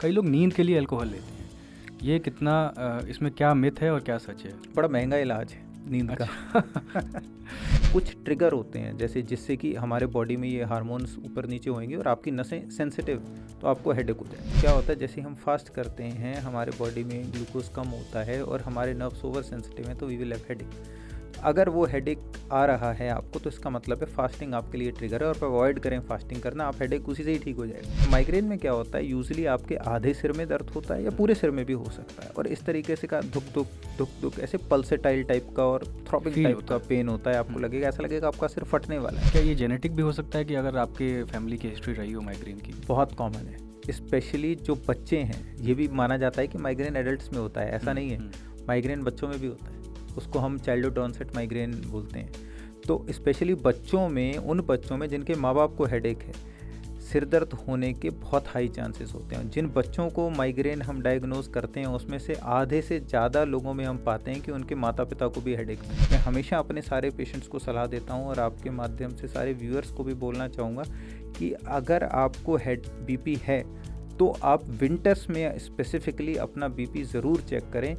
कई लोग नींद के लिए अल्कोहल लेते हैं, ये कितना इसमें क्या मिथ है और क्या सच है? बड़ा महंगा इलाज है नींद का। कुछ ट्रिगर होते हैं जैसे जिससे कि हमारे बॉडी में ये हार्मोन्स ऊपर नीचे होंगे और आपकी नसें सेंसिटिव, तो आपको हेडेक हो जाए। क्या होता है, जैसे हम फास्ट करते हैं हमारे बॉडी में ग्लूकोज कम होता है और हमारे नर्व्स ओवर सेंसिटिव हैं, तो वी विल हैव हेडेक। अगर वो हेडेक आ रहा है आपको, तो इसका मतलब है फास्टिंग आपके लिए ट्रिगर है और अवॉइड करें फास्टिंग करना, आप हेडेक उसी से ही ठीक हो जाएगा। माइग्रेन में क्या होता है, यूजुअली आपके आधे सिर में दर्द होता है या पूरे सिर में भी हो सकता है, और इस तरीके से का धुक धुक धुक धुक ऐसे पल्सेटाइल टाइप का और थ्रॉपिंग टाइप का पेन होता है। आपको लगेगा, ऐसा लगेगा आपका सिर फटने वाला है। क्या ये जेनेटिक भी हो सकता है कि अगर आपके फैमिली की हिस्ट्री रही हो माइग्रेन की? बहुत कॉमन है, स्पेशली जो बच्चे हैं। ये भी माना जाता है कि माइग्रेन एडल्ट्स में होता है, ऐसा नहीं है, माइग्रेन बच्चों में भी होता है। उसको हम चाइल्डहुड ऑनसेट माइग्रेन बोलते हैं। तो स्पेशली बच्चों में, उन बच्चों में जिनके माँ बाप को हेडेक है, सिर दर्द होने के बहुत हाई चांसेस होते हैं। जिन बच्चों को माइग्रेन हम डायग्नोज करते हैं उसमें से आधे से ज़्यादा लोगों में हम पाते हैं कि उनके माता पिता को भी हेडेक है। मैं हमेशा अपने सारे पेशेंट्स को सलाह देता हूँ और आपके माध्यम से सारे व्यूअर्स को भी बोलना चाहूँगा कि अगर आपको बीपी है तो आप विंटर्स में स्पेसिफिकली अपना बीपी ज़रूर चेक करें।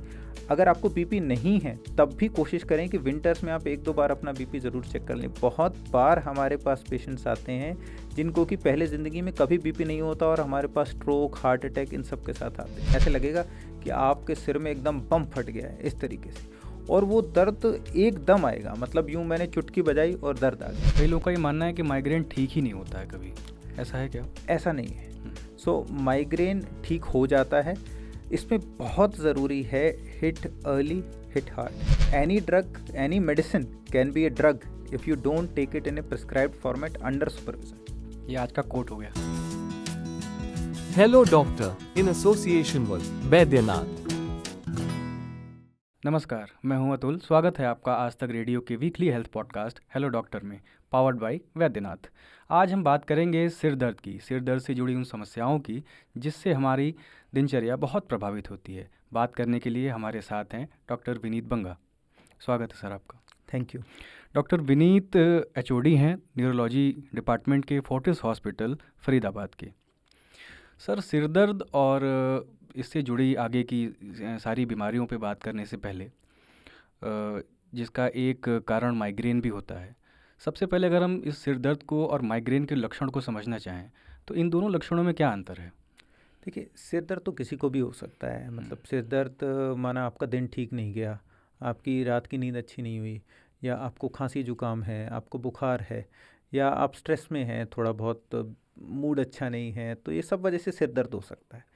अगर आपको बीपी नहीं है तब भी कोशिश करें कि विंटर्स में आप 1-2 बार अपना बीपी ज़रूर चेक कर लें। बहुत बार हमारे पास पेशेंट्स आते हैं जिनको कि पहले ज़िंदगी में कभी बीपी नहीं होता और हमारे पास स्ट्रोक, हार्ट अटैक इन सब के साथ आते हैं। ऐसे लगेगा कि आपके सिर में एकदम बम फट गया है, इस तरीके से, और वो दर्द एकदम आएगा, मतलब यूँ मैंने चुटकी बजाई और दर्द आ गया। कई लोगों का ये मानना है कि माइग्रेन ठीक ही नहीं होता है कभी, ऐसा है क्या? ऐसा नहीं है। माइग्रेन ठीक हो जाता है। इसमें बहुत ज़रूरी है hit early, hit hard. Any drug, any medicine can be a drug if you don't take it in a prescribed format under supervision. ये आज का कोट हो गया। Hello doctor, in association with Vaidyanath. नमस्कार, मैं हूं अतुल। स्वागत है आपका आज तक रेडियो के weekly health podcast hello doctor में, पावर्ड बाय वैद्यनाथ। आज हम बात करेंगे सिर दर्द की, सिर दर्द से जुड़ी उन समस्याओं की जिससे हमारी दिनचर्या बहुत प्रभावित होती है। बात करने के लिए हमारे साथ हैं डॉक्टर विनीत बंगा। स्वागत है सर आपका। Thank you. Doctor Vineet HOD हैं न्यूरोलॉजी डिपार्टमेंट के फोर्टिस हॉस्पिटल फरीदाबाद के। सर, सिर दर्द और इससे जुड़ी आगे की सारी बीमारियों पे बात करने से पहले, जिसका एक कारण माइग्रेन भी होता है, सबसे पहले अगर हम इस सिर दर्द को और माइग्रेन के लक्षण को समझना चाहें तो इन दोनों लक्षणों में क्या अंतर है? देखिए, सिर दर्द तो किसी को भी हो सकता है। मतलब सिर दर्द माना आपका दिन ठीक नहीं गया, आपकी रात की नींद अच्छी नहीं हुई, या आपको खांसी जुकाम है, आपको बुखार है, या आप स्ट्रेस में हैं, थोड़ा बहुत मूड अच्छा नहीं है, तो ये सब वजह से सिर दर्द हो सकता है।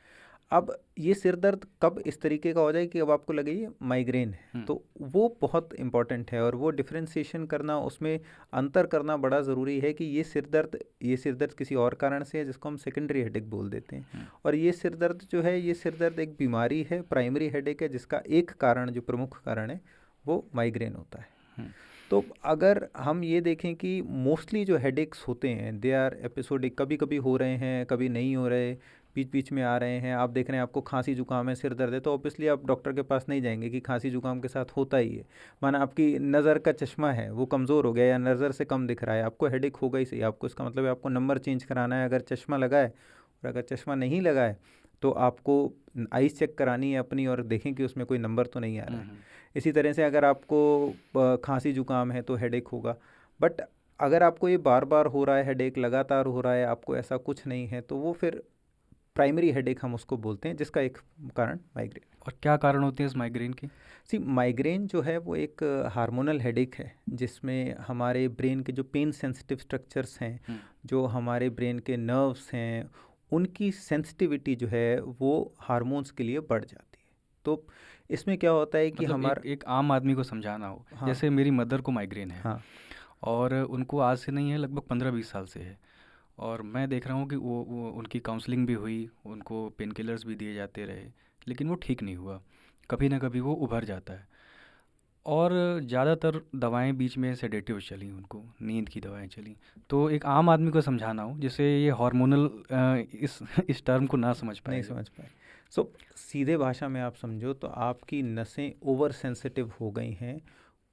अब ये सिर दर्द कब इस तरीके का हो जाए कि अब आपको लगे ये माइग्रेन है, तो वो बहुत इम्पॉर्टेंट है और वो डिफरेंशिएशन करना, उसमें अंतर करना बड़ा ज़रूरी है कि ये सिर दर्द किसी और कारण से है जिसको हम सेकेंडरी हेडेक बोल देते हैं, और ये सिर दर्द जो है, ये सिर दर्द एक बीमारी है, प्राइमरी हेडेक है, जिसका एक कारण, जो प्रमुख कारण है, वो माइग्रेन होता है। तो अगर हम ये देखें कि मोस्टली जो हेडेक्स होते हैं दे आर एपिसोडिक, कभी कभी हो रहे हैं, कभी नहीं हो रहे, बीच बीच में आ रहे हैं। आप देख रहे हैं आपको खांसी जुकाम है, सिर दर्द है, तो ऑब्वियसली आप डॉक्टर के पास नहीं जाएंगे कि खांसी जुकाम के साथ होता ही है। माना आपकी नज़र का चश्मा है वो कमज़ोर हो गया या नज़र से कम दिख रहा है, आपको हेडेक होगा ही सही। आपको इसका मतलब है आपको नंबर चेंज कराना है अगर चश्मा लगा है, और अगर चश्मा नहीं लगा है तो आपको आईज चेक करानी है अपनी और देखें कि उसमें कोई नंबर तो नहीं आ रहा है। इसी तरह से अगर आपको खांसी जुकाम है तो हेडेक होगा। बट अगर आपको ये बार बार हो रहा है, हेडेक लगातार हो रहा है, आपको ऐसा कुछ नहीं है, तो वो फिर प्राइमरी हेडेक हम उसको बोलते हैं, जिसका एक कारण माइग्रेन। और क्या कारण होते हैं इस माइग्रेन के? माइग्रेन जो है वो एक हार्मोनल हेडेक है जिसमें हमारे ब्रेन के जो पेन सेंसिटिव स्ट्रक्चर्स हैं, जो हमारे ब्रेन के नर्व्स हैं, उनकी सेंसिटिविटी जो है वो हार्मोन्स के लिए बढ़ जाती है। तो इसमें क्या होता है कि मतलब हमारा एक आम आदमी को समझाना हो, हाँ, जैसे मेरी मदर को माइग्रेन है, हाँ, और उनको आज से नहीं है, लगभग 15-20 साल से है, और मैं देख रहा हूँ कि वो उनकी काउंसलिंग भी हुई, उनको पेन किलर्स भी दिए जाते रहे, लेकिन वो ठीक नहीं हुआ। कभी ना कभी वो उभर जाता है, और ज़्यादातर दवाएं बीच में सेडेटिव चली, उनको नींद की दवाएं चली। तो एक आम आदमी को समझाना हो जिसे ये हार्मोनल इस टर्म को ना समझ पाए, नहीं समझ पाए। सीधे भाषा में आप समझो तो आपकी नसें ओवर सेंसिटिव हो गई हैं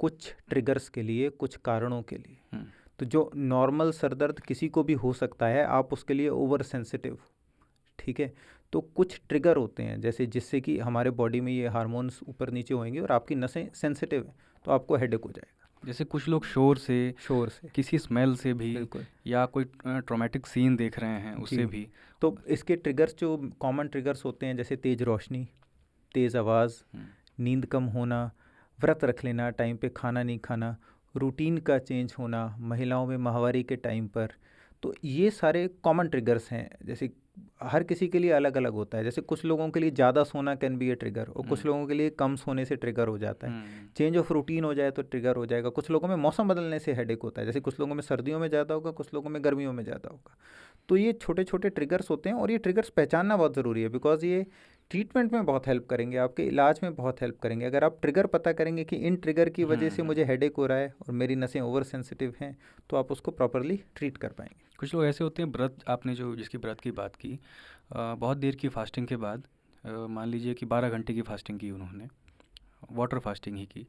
कुछ ट्रिगर्स के लिए, कुछ कारणों के लिए। तो जो नॉर्मल सर दर्द किसी को भी हो सकता है, आप उसके लिए ओवर सेंसिटिव, ठीक है। तो कुछ ट्रिगर होते हैं जैसे जिससे कि हमारे बॉडी में ये हार्मोन्स ऊपर नीचे होंगे और आपकी नसें सेंसिटिव हैं, तो आपको हेडेक हो जाएगा। जैसे कुछ लोग शोर से, शोर से, किसी स्मेल से भी, बिल्कुल या कोई ट्रॉमेटिक सीन देख रहे हैं उससे जी। भी। तो इसके ट्रिगर्स जो कॉमन ट्रिगर्स होते हैं जैसे तेज़ रोशनी, तेज़ आवाज़, हम्म, नींद कम होना, व्रत रख लेना, टाइम पे खाना नहीं खाना, रूटीन का चेंज होना, महिलाओं में माहवारी के टाइम पर, तो ये सारे कॉमन ट्रिगर्स हैं। जैसे हर किसी के लिए अलग अलग होता है, जैसे कुछ लोगों के लिए ज़्यादा सोना कैन बी ए ट्रिगर और कुछ लोगों के लिए कम सोने से ट्रिगर हो जाता है। चेंज ऑफ रूटीन हो जाए तो ट्रिगर हो जाएगा। कुछ लोगों में मौसम बदलने से हेडेक होता है, जैसे कुछ लोगों में सर्दियों में ज़्यादा होगा, कुछ लोगों में गर्मियों में ज़्यादा होगा। तो ये छोटे छोटे ट्रिगर्स होते हैं और ये ट्रिगर्स पहचानना बहुत ज़रूरी है, बिकॉज ये ट्रीटमेंट में बहुत हेल्प करेंगे, आपके इलाज में बहुत हेल्प करेंगे। अगर आप ट्रिगर पता करेंगे कि इन ट्रिगर की वजह से मुझे हेडेक हो रहा है और मेरी नसें ओवर सेंसिटिव हैं, तो आप उसको प्रॉपरली ट्रीट कर पाएंगे। कुछ लोग ऐसे होते हैं, व्रत, आपने जो जिसकी व्रत की बात की, बहुत देर की फास्टिंग के बाद, मान लीजिए कि 12 घंटे की फास्टिंग की उन्होंने, वाटर फास्टिंग ही की,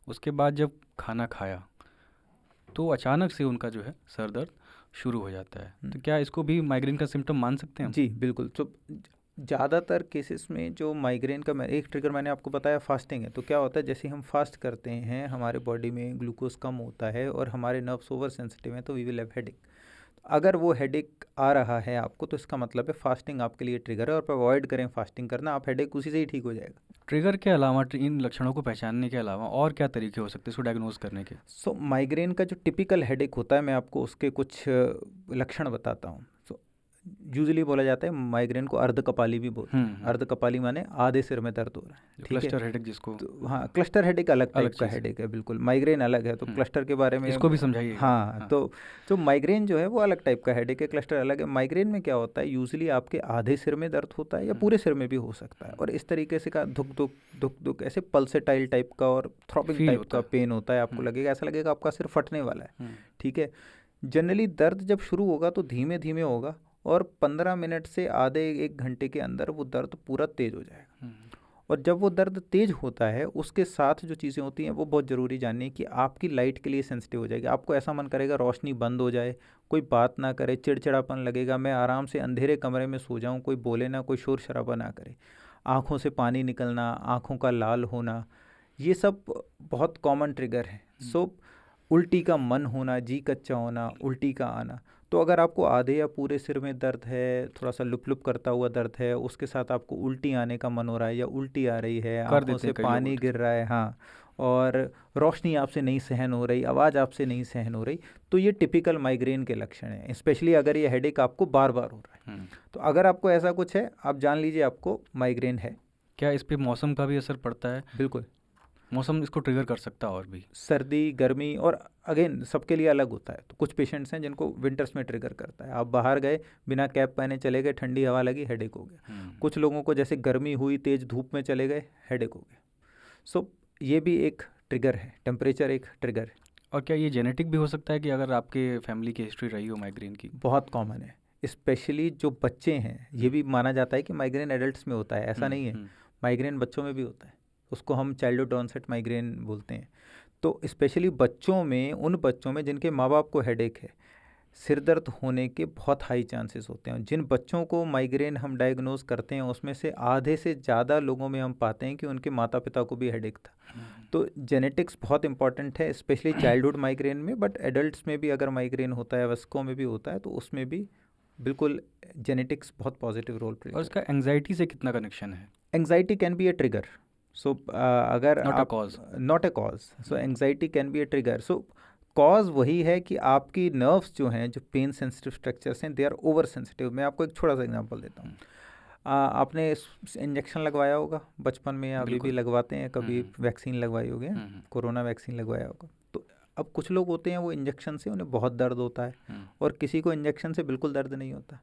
उसके बाद जब खाना खाया तो अचानक से उनका जो है सर दर्द शुरू हो जाता है। तो क्या इसको भी माइग्रेन का सिम्टम मान सकते हैं हम? जी बिल्कुल। तो ज़्यादातर केसेस में जो माइग्रेन का एक ट्रिगर मैंने आपको बताया फास्टिंग है। तो क्या होता है, जैसे हम फास्ट करते हैं हमारे बॉडी में ग्लूकोज कम होता है और हमारे नर्व्स ओवर सेंसिटिव हैं, तो वी विल हैव हेडेक। अगर वो हेडेक आ रहा है आपको, तो इसका मतलब है फास्टिंग आपके लिए ट्रिगर है और आप अवॉइड करें फास्टिंग करना, आप हेडेक उसी से ही ठीक हो जाएगा। ट्रिगर के अलावा, इन लक्षणों को पहचानने के अलावा और क्या तरीके हो सकते हैं इसको डायग्नोज करने के? माइग्रेन का जो टिपिकल हेडेक होता है, मैं आपको उसके कुछ लक्षण बताता हूँ। यूजुअली बोला जाता है माइग्रेन को अर्धकपाली भी बोलते हैं। अर्धकपाली माने आधे सिर में दर्द हो रहा है, ठीक है। क्लस्टर हेडेक जिसको, तो हाँ, क्लस्टर हेडेक अलग टाइप का हेडेक है, बिल्कुल। माइग्रेन अलग है, तो क्लस्टर के बारे में इसको भी समझाइए। हाँ, तो माइग्रेन जो है वो अलग टाइप का हेडेक है, क्लस्टर अलग है। माइग्रेन में क्या होता है, यूजुअली आपके आधे सिर में दर्द होता है या पूरे सिर में भी हो सकता है, और इस तरीके से का धुक धुक धुक धुक ऐसे पल्सेटाइल टाइप का और थ्रॉपिंग टाइप का पेन होता है। आपको लगेगा, ऐसा लगेगा आपका सिर फटने वाला है, ठीक है। जनरली दर्द जब शुरू होगा तो धीमे धीमे होगा और 15 मिनट से आधे 1 घंटे के अंदर वो दर्द पूरा तेज़ हो जाएगा। और जब वो दर्द तेज़ होता है, उसके साथ जो चीज़ें होती हैं वो बहुत ज़रूरी जाननी है कि आपकी लाइट के लिए सेंसिटिव हो जाएगी। आपको ऐसा मन करेगा रोशनी बंद हो जाए, कोई बात ना करे, चिड़चिड़ापन लगेगा, मैं आराम से अंधेरे कमरे में सो जाऊं, कोई बोले ना, कोई शोर शराबा ना करे, आँखों से पानी निकलना, आँखों का लाल होना, ये सब बहुत कॉमन ट्रिगर है। उल्टी का मन होना, जी कच्चा होना, उल्टी का आना। तो अगर आपको आधे या पूरे सिर में दर्द है, थोड़ा सा लुप लुप करता हुआ दर्द है, उसके साथ आपको उल्टी आने का मन हो रहा है या उल्टी आ रही है, आंखों से पानी गिर रहा है, हाँ, और रोशनी आपसे नहीं सहन हो रही, आवाज़ आपसे नहीं सहन हो रही, तो ये टिपिकल माइग्रेन के लक्षण हैं। स्पेशली अगर ये हेडेक आपको बार बार हो रहा है, तो अगर आपको ऐसा कुछ है, आप जान लीजिए आपको माइग्रेन है। क्या इस पे मौसम का भी असर पड़ता है? बिल्कुल, मौसम इसको ट्रिगर कर सकता है और भी। सर्दी, गर्मी, और अगेन सबके लिए अलग होता है। तो कुछ पेशेंट्स हैं जिनको विंटर्स में ट्रिगर करता है। आप बाहर गए, बिना कैप पहने चले गए, ठंडी हवा लगी, हेडेक हो गया। कुछ लोगों को जैसे गर्मी हुई, तेज़ धूप में चले गए, हेडेक हो गया। ये भी एक ट्रिगर है, टेम्परेचर एक ट्रिगर है। और क्या ये जेनेटिक भी हो सकता है कि अगर आपके फैमिली की हिस्ट्री रही हो माइग्रेन की? बहुत कॉमन है, स्पेशली जो बच्चे हैं। ये भी माना जाता है कि माइग्रेन एडल्ट्स में होता है, ऐसा नहीं है। माइग्रेन बच्चों में भी होता है, उसको हम चाइल्डहुड ऑनसेट माइग्रेन बोलते हैं। तो स्पेशली बच्चों में, उन बच्चों में जिनके माँ बाप को हेडेक है, सिर दर्द होने के बहुत हाई चांसेस होते हैं। जिन बच्चों को माइग्रेन हम डायग्नोज करते हैं, उसमें से आधे से ज़्यादा लोगों में हम पाते हैं कि उनके माता पिता को भी हेडेक था। तो जेनेटिक्स बहुत इंपॉर्टेंट है, स्पेशली चाइल्डहुड माइग्रेन में, बट एडल्ट्स में भी अगर माइग्रेन होता है, वयस्कों में भी होता है, तो उसमें भी बिल्कुल जेनेटिक्स बहुत पॉजिटिव रोल प्ले। और इसका एंग्जाइटी से कितना कनेक्शन है? Anxiety can be a trigger. अगर not a cause, so anxiety can be a trigger. Cause वही है कि आपकी नर्व्स जो हैं, जो पेन सेंसिटिव स्ट्रक्चर्स हैं, दे आर ओवर सेंसिटिव। मैं आपको एक छोटा सा एग्जांपल देता हूँ। आपने इंजेक्शन लगवाया होगा बचपन में, या अभी भी लगवाते हैं, कभी वैक्सीन लगवाई होगी, कोरोना वैक्सीन लगवाया होगा। तो अब कुछ लोग होते हैं, वो इंजेक्शन से उन्हें बहुत दर्द होता है, और किसी को इंजेक्शन से बिल्कुल दर्द नहीं होता।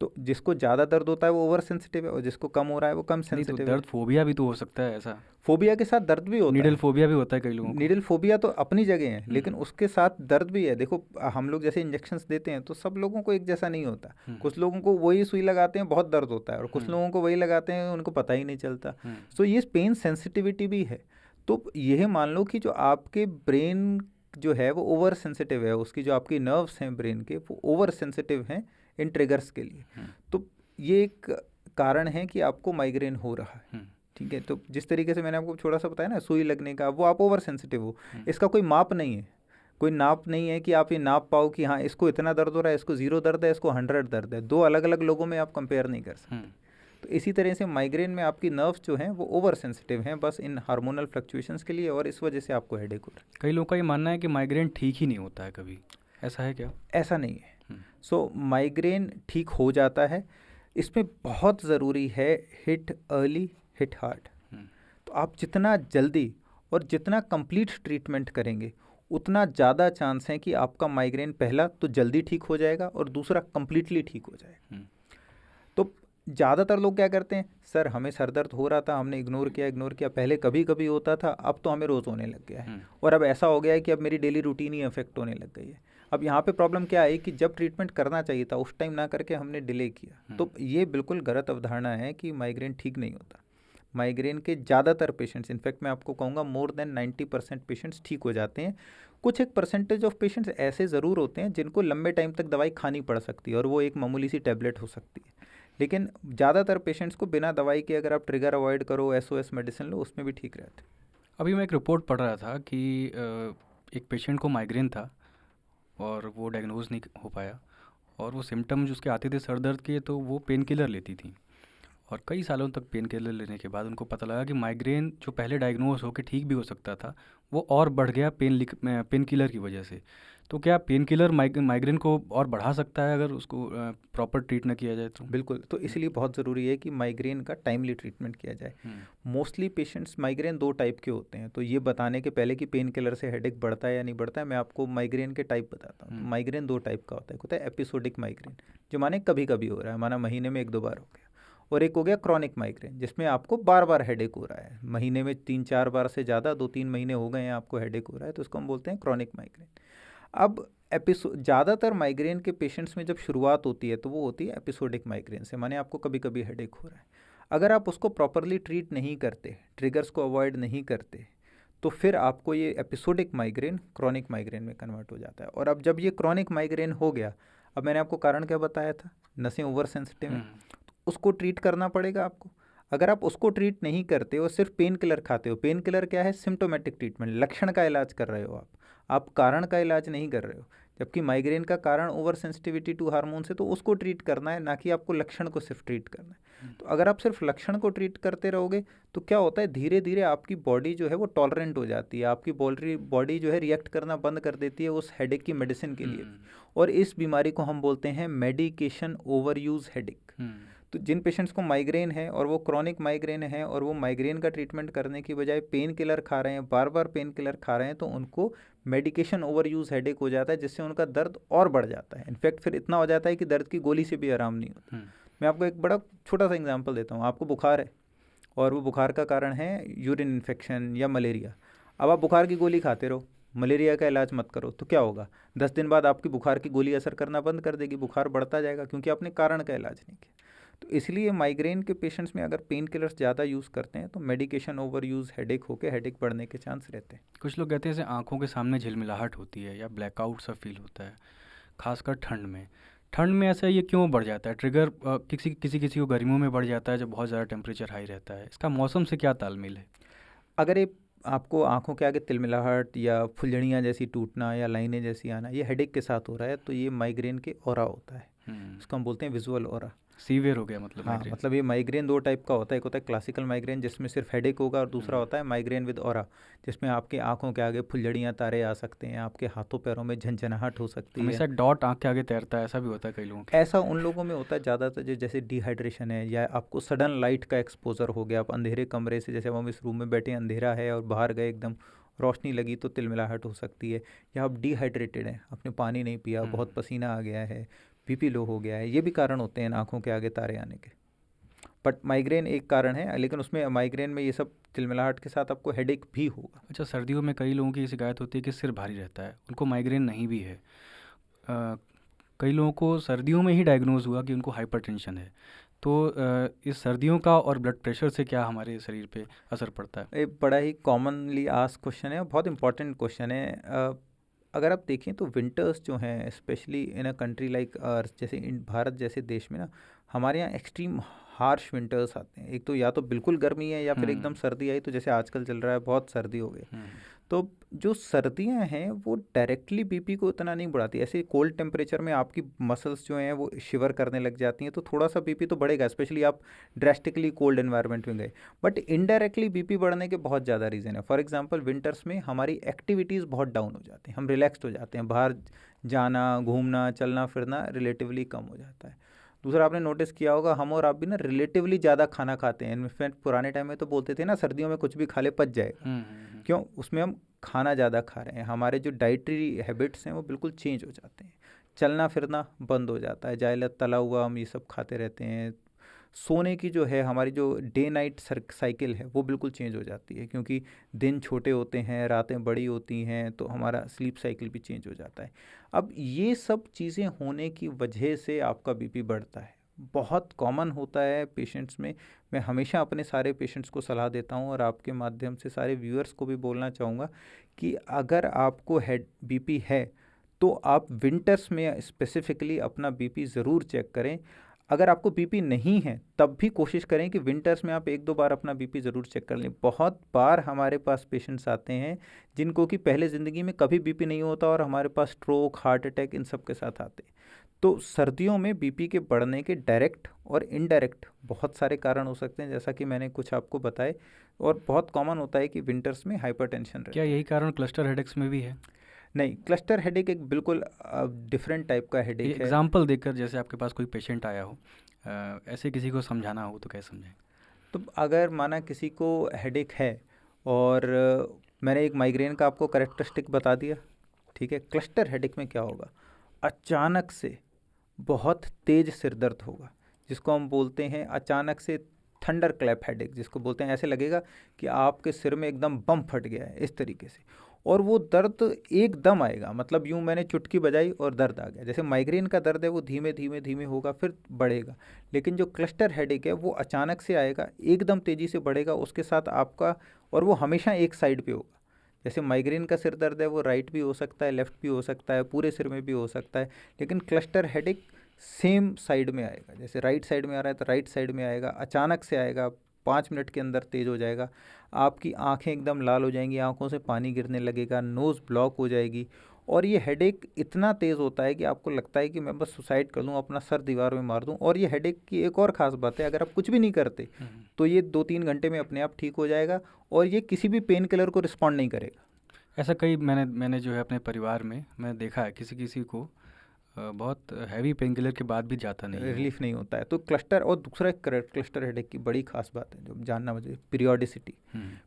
तो जिसको ज़्यादा दर्द होता है वो ओवर सेंसिटिव है, और जिसको कम हो रहा है वो कम सेंसिटिव है। दर्द फोबिया भी तो हो सकता है ऐसा? फोबिया के साथ दर्द भी होता है, नीडल फोबिया भी होता है कई लोगों को। नीडल फोबिया तो अपनी जगह है, लेकिन उसके साथ दर्द भी है। देखो, हम लोग जैसे इंजेक्शंस देते हैं तो सब लोगों को एक जैसा नहीं होता। कुछ लोगों को वही सुई लगाते हैं, बहुत दर्द होता है, और कुछ लोगों को वही लगाते हैं, उनको पता ही नहीं चलता। सो ये पेन सेंसिटिविटी भी है। तो यह मान लो कि जो आपके ब्रेन जो है वो ओवर सेंसिटिव है, उसकी जो आपकी नर्व्स हैं ब्रेन के, वो ओवर सेंसिटिव हैं इन ट्रिगर्स के लिए। तो ये एक कारण है कि आपको माइग्रेन हो रहा है, ठीक है। तो जिस तरीके से मैंने आपको थोड़ा सा बताया ना सुई लगने का, वो आप ओवर सेंसिटिव हो, इसका कोई माप नहीं है, कोई नाप नहीं है कि आप ये नाप पाओ कि हाँ इसको इतना दर्द हो रहा है, इसको 0 दर्द है, इसको 100 दर्द है। दो अलग अलग लोगों में आप कंपेयर नहीं कर सकते। तो इसी तरह से माइग्रेन में आपकी नर्व्स जो हैं वो ओवर सेंसिटिव हैं बस इन हार्मोनल फ्लक्चुएशंस के लिए, और इस वजह से आपको हेडेक हो रहा है। कई लोगों का ये मानना है कि माइग्रेन ठीक ही नहीं होता है कभी, ऐसा है क्या? ऐसा नहीं है। सो माइग्रेन ठीक हो जाता है। इसमें बहुत ज़रूरी है हिट अर्ली हिट हार्ड। तो आप जितना जल्दी और जितना कंप्लीट ट्रीटमेंट करेंगे उतना ज़्यादा चांस है कि आपका माइग्रेन पहला तो जल्दी ठीक हो जाएगा और दूसरा कंप्लीटली ठीक हो जाएगा। तो ज़्यादातर लोग क्या करते हैं, सर हमें सर दर्द हो रहा था, हमने इग्नोर किया, पहले कभी कभी होता था, अब तो हमें रोज़ होने लग गया है, और अब ऐसा हो गया है कि अब मेरी डेली रूटीन ही अफेक्ट होने लग गई है। अब यहाँ पे प्रॉब्लम क्या है कि जब ट्रीटमेंट करना चाहिए था उस टाइम ना करके हमने डिले किया। तो ये बिल्कुल गलत अवधारणा है कि माइग्रेन ठीक नहीं होता। माइग्रेन के ज़्यादातर पेशेंट्स, इनफैक्ट मैं आपको कहूँगा मोर देन 90% पेशेंट्स ठीक हो जाते हैं। कुछ एक परसेंटेज ऑफ पेशेंट्स ऐसे ज़रूर होते हैं जिनको लंबे टाइम तक दवाई खानी पड़ सकती है, और वो एक मामूली सी टैबलेट हो सकती है। लेकिन ज़्यादातर पेशेंट्स को बिना दवाई के अगर आप ट्रिगर अवॉइड करो, SOS मेडिसिन लो, उसमें भी ठीक रहते हैं। अभी मैं एक रिपोर्ट पढ़ रहा था कि एक पेशेंट को माइग्रेन था और वो डायग्नोज नहीं हो पाया, और वो सिम्टम जो उसके आते थे सर दर्द के, तो वो पेन किलर लेती थी, और कई सालों तक पेन किलर लेने के बाद उनको पता लगा कि माइग्रेन जो पहले डायग्नोज होकर ठीक भी हो सकता था वो और बढ़ गया पेन किलर की वजह से। तो क्या पेन किलर माइग्रेन को और बढ़ा सकता है अगर उसको प्रॉपर ट्रीट ना किया जाए तो? बिल्कुल। तो इसलिए बहुत ज़रूरी है कि माइग्रेन का टाइमली ट्रीटमेंट किया जाए। मोस्टली पेशेंट्स माइग्रेन 2 टाइप के होते हैं, तो ये बताने के पहले कि पेन किलर से हेडेक बढ़ता है या नहीं बढ़ता है, मैं आपको माइग्रेन के टाइप बताता हूँ। तो माइग्रेन 2 टाइप का होता है एपिसोडिक माइग्रेन, जो माने कभी कभी हो रहा है, माना महीने में 1-2 बार हो गया, और एक हो गया क्रॉनिक माइग्रेन, जिसमें आपको बार बार हेडेक हो रहा है, महीने में 3-4 बार से ज़्यादा, 2-3 महीने हो गए हैं आपको हेडेक हो रहा है, तो उसको हम बोलते हैं क्रॉनिक माइग्रेन। अब ज़्यादातर माइग्रेन के पेशेंट्स में जब शुरुआत होती है तो वो होती है एपिसोडिक माइग्रेन से, माने आपको कभी कभी हेडेक हो रहा है। अगर आप उसको प्रॉपरली ट्रीट नहीं करते, ट्रिगर्स को अवॉइड नहीं करते, तो फिर आपको ये एपिसोडिक माइग्रेन क्रॉनिक माइग्रेन में कन्वर्ट हो जाता है। और अब जब ये क्रॉनिक माइग्रेन हो गया, अब मैंने आपको कारण क्या बताया था, नसें ओवर सेंसिटिव हैं, तो उसको ट्रीट करना पड़ेगा आपको। अगर आप उसको ट्रीट नहीं करते और सिर्फ पेन किलर खाते हो, पेन किलर क्या है, सिम्टोमेटिक ट्रीटमेंट, लक्षण का इलाज कर रहे हो आप कारण का इलाज नहीं कर रहे हो। जबकि माइग्रेन का कारण ओवर सेंसिटिविटी टू हार्मोन से, तो उसको ट्रीट करना है, ना कि आपको लक्षण को सिर्फ ट्रीट करना है। तो अगर आप सिर्फ लक्षण को ट्रीट करते रहोगे तो क्या होता है, धीरे धीरे आपकी बॉडी जो है वो टॉलरेंट हो जाती है, आपकी बॉडी जो है रिएक्ट करना बंद कर देती है उस हेडेक की मेडिसिन के लिए। और इस बीमारी को हम बोलते हैं मेडिकेशन ओवर यूज हेडेक। तो जिन पेशेंट्स को माइग्रेन है और वो क्रॉनिक माइग्रेन है और वो माइग्रेन का ट्रीटमेंट करने की बजाय पेन किलर खा रहे हैं, बार बार पेन किलर खा रहे हैं, तो उनको मेडिकेशन ओवर यूज़ हेडेक हो जाता है, जिससे उनका दर्द और बढ़ जाता है। इनफैक्ट फिर इतना हो जाता है कि दर्द की गोली से भी आराम नहीं होता। मैं आपको एक बड़ा छोटा सा एग्जांपल देता हूँ। आपको बुखार है और वो बुखार का कारण है यूरिन इन्फेक्शन या मलेरिया। अब आप बुखार की गोली खाते रहो, मलेरिया का इलाज मत करो, तो क्या होगा, 10 दिन बाद आपकी बुखार की गोली असर करना बंद कर देगी, बुखार बढ़ता जाएगा, क्योंकि आपने कारण का इलाज नहीं किया। तो इसलिए माइग्रेन के पेशेंट्स में अगर पेन किलर्स ज़्यादा यूज़ करते हैं तो मेडिकेशन ओवर यूज़ हेडेक होकर हेडेक बढ़ने के चांस रहते हैं। कुछ लोग कहते हैं जैसे आँखों के सामने झिलमिलाहट होती है या ब्लैकआउट सा फील होता है, खासकर ठंड में ऐसा ये क्यों बढ़ जाता है? ट्रिगर किसी को गर्मियों में बढ़ जाता है जब बहुत ज़्यादा टेम्परेचर हाई रहता है, इसका मौसम से क्या तालमेल है? अगर ये आपको आंखों के आगे तिलमिलाहट या फुलझड़ियाँ जैसी टूटना या लाइनें जैसी आना, ये हेडेक के साथ हो रहा है, तो ये माइग्रेन के ऑरा होता है। इसको हम बोलते हैं विजुअल ऑरा। सीवियर हो गया मतलब हाँ, मतलब ये माइग्रेन 2 टाइप का होता है। एक होता है क्लासिकल माइग्रेन जिसमें सिर्फ हेडेक होगा, और दूसरा होता है माइग्रेन विद ऑरा, जिसमें आपके आंखों के आगे फुलझड़ियाँ तारे आ सकते हैं, आपके हाथों पैरों में झंझनाहट हो सकती है, हमेशा डॉट आँख के आगे तैरता है, ऐसा भी होता है कई लोगों के। ऐसा उन लोगों में होता है ज़्यादातर जो जैसे डिहाइड्रेशन है, या आपको सडन लाइट का एक्सपोजर हो गया, आप अंधेरे कमरे से, जैसे हम इस रूम में बैठे अंधेरा है और बाहर गए एकदम रोशनी लगी तो तिलमिलाहट हो सकती है, या आप डिहाइड्रेटेड हैं, आपने पानी नहीं पिया, बहुत पसीना आ गया है, बीपी लो हो गया है, ये भी कारण होते हैं आँखों के आगे तारे आने के। बट माइग्रेन एक कारण है, लेकिन उसमें माइग्रेन में ये सब तिलमिलाहट के साथ आपको हेडेक भी होगा। अच्छा, सर्दियों में कई लोगों की शिकायत होती है कि सिर भारी रहता है, उनको माइग्रेन नहीं भी है। कई लोगों को सर्दियों में ही डायग्नोज हुआ कि उनको हाइपरटेंशन है, तो इस सर्दियों का और ब्लड प्रेशर से क्या हमारे शरीर पे असर पड़ता है? ये बड़ा ही कॉमनली आस्क क्वेश्चन है, बहुत इंपॉर्टेंट क्वेश्चन है। अगर आप देखें तो विंटर्स जो हैं, specially in a country like जैसे इन भारत जैसे देश में ना, हमारे यहाँ एक्सट्रीम हार्श विंटर्स आते हैं। एक तो या तो बिल्कुल गर्मी है या फिर एकदम सर्दी आई, तो जैसे आजकल चल रहा है बहुत सर्दी हो गई। तो जो सर्दियां हैं वो डायरेक्टली बीपी को इतना नहीं बढ़ाती। ऐसे कोल्ड टेम्परेचर में आपकी मसल्स जो हैं वो शिवर करने लग जाती हैं, तो थोड़ा सा बीपी तो बढ़ेगा, स्पेशली आप ड्रेस्टिकली कोल्ड एनवायरनमेंट में गए। बट इनडायरेक्टली बीपी बढ़ने के बहुत ज़्यादा रीज़न है। फॉर एग्जांपल विंटर्स में हमारी एक्टिविटीज़ बहुत डाउन हो जाती हैं, हम रिलैक्सड हो जाते हैं, बाहर जाना घूमना चलना फिरना रिलेटिवली कम हो जाता है। दूसरा, आपने नोटिस किया होगा हम और आप भी ना रिलेटिवली ज़्यादा खाना खाते हैं। इनफैक्ट पुराने टाइम में तो बोलते थे ना सर्दियों में कुछ भी खा ले पच जाएगा। क्यों? उसमें हम खाना ज़्यादा खा रहे हैं, हमारे जो डाइटरी हैबिट्स हैं वो बिल्कुल चेंज हो जाते हैं, चलना फिरना बंद हो जाता है, जायला तला हुआ हम ये सब खाते रहते हैं। सोने की जो है हमारी जो डे नाइट साइकिल है वो बिल्कुल चेंज हो जाती है, क्योंकि दिन छोटे होते हैं रातें बड़ी होती हैं, तो हमारा स्लीप साइकिल भी चेंज हो जाता है। अब ये सब चीज़ें होने की वजह से आपका बीपी बढ़ता है, बहुत कॉमन होता है पेशेंट्स में। मैं हमेशा अपने सारे पेशेंट्स को सलाह देता हूँ और आपके माध्यम से सारे व्यूअर्स को भी बोलना चाहूँगा कि अगर आपको हेड बीपी है तो आप विंटर्स में स्पेसिफिकली अपना बीपी ज़रूर चेक करें। अगर आपको बीपी नहीं है तब भी कोशिश करें कि विंटर्स में आप 1-2 बार अपना बीपी ज़रूर चेक कर लें। बहुत बार हमारे पास पेशेंट्स आते हैं जिनको कि पहले ज़िंदगी में कभी बीपी नहीं होता और हमारे पास स्ट्रोक हार्ट अटैक इन सब के साथ आते हैं। तो सर्दियों में बीपी के बढ़ने के डायरेक्ट और इनडायरेक्ट बहुत सारे कारण हो सकते हैं, जैसा कि मैंने कुछ आपको बताए, और बहुत कॉमन होता है कि विंटर्स में हाइपरटेंशन रहता है। क्या यही कारण क्लस्टर हेडेक्स में भी है? नहीं, क्लस्टर हेडेक एक बिल्कुल डिफरेंट टाइप का हेडेक है। एग्जाम्पल देकर, जैसे आपके पास कोई पेशेंट आया हो, ऐसे किसी को समझाना हो तो कैसे समझें? तो अगर माना किसी को हेडेक है और मैंने एक माइग्रेन का आपको करेक्टरिस्टिक बता दिया, ठीक है। क्लस्टर हेडेक में क्या होगा, अचानक से बहुत तेज सिर दर्द होगा, जिसको हम बोलते हैं अचानक से थंडर क्लैप हेडेक, जिसको बोलते हैं ऐसे लगेगा कि आपके सिर में एकदम बम फट गया है इस तरीके से, और वो दर्द एकदम आएगा, मतलब यूँ मैंने चुटकी बजाई और दर्द आ गया। जैसे माइग्रेन का दर्द है वो धीमे धीमे धीमे होगा फिर बढ़ेगा, लेकिन जो क्लस्टर हेडेक है वो अचानक से आएगा, एकदम तेज़ी से बढ़ेगा उसके साथ आपका, और वो हमेशा एक साइड पे होगा। जैसे माइग्रेन का सिर दर्द है वो राइट भी हो सकता है, लेफ़्ट भी हो सकता है, पूरे सिर में भी हो सकता है, लेकिन क्लस्टर हेडेक सेम साइड में आएगा। जैसे राइट साइड में आ रहा है तो राइट साइड में आएगा, अचानक से आएगा, 5 मिनट के अंदर तेज़ हो जाएगा, आपकी आंखें एकदम लाल हो जाएंगी, आंखों से पानी गिरने लगेगा, नोज़ ब्लॉक हो जाएगी, और ये हेडेक इतना तेज़ होता है कि आपको लगता है कि मैं बस सुसाइड कर लूँ, अपना सर दीवार में मार दूँ। और ये हेडेक की एक और ख़ास बात है, अगर आप कुछ भी नहीं करते तो ये 2-3 घंटे में अपने आप ठीक हो जाएगा, और ये किसी भी पेन किलर को रिस्पॉन्ड नहीं करेगा। ऐसा कई मैंने जो है अपने परिवार में मैं देखा है, किसी किसी को बहुत हैवी पेन किलर के बाद भी जाता नहीं है, रिलीफ नहीं होता है। तो क्लस्टर, और दूसरा एक क्लस्टर हेडेक की बड़ी खास बात है जो जानना मुझे, पीरियोडिसिटी।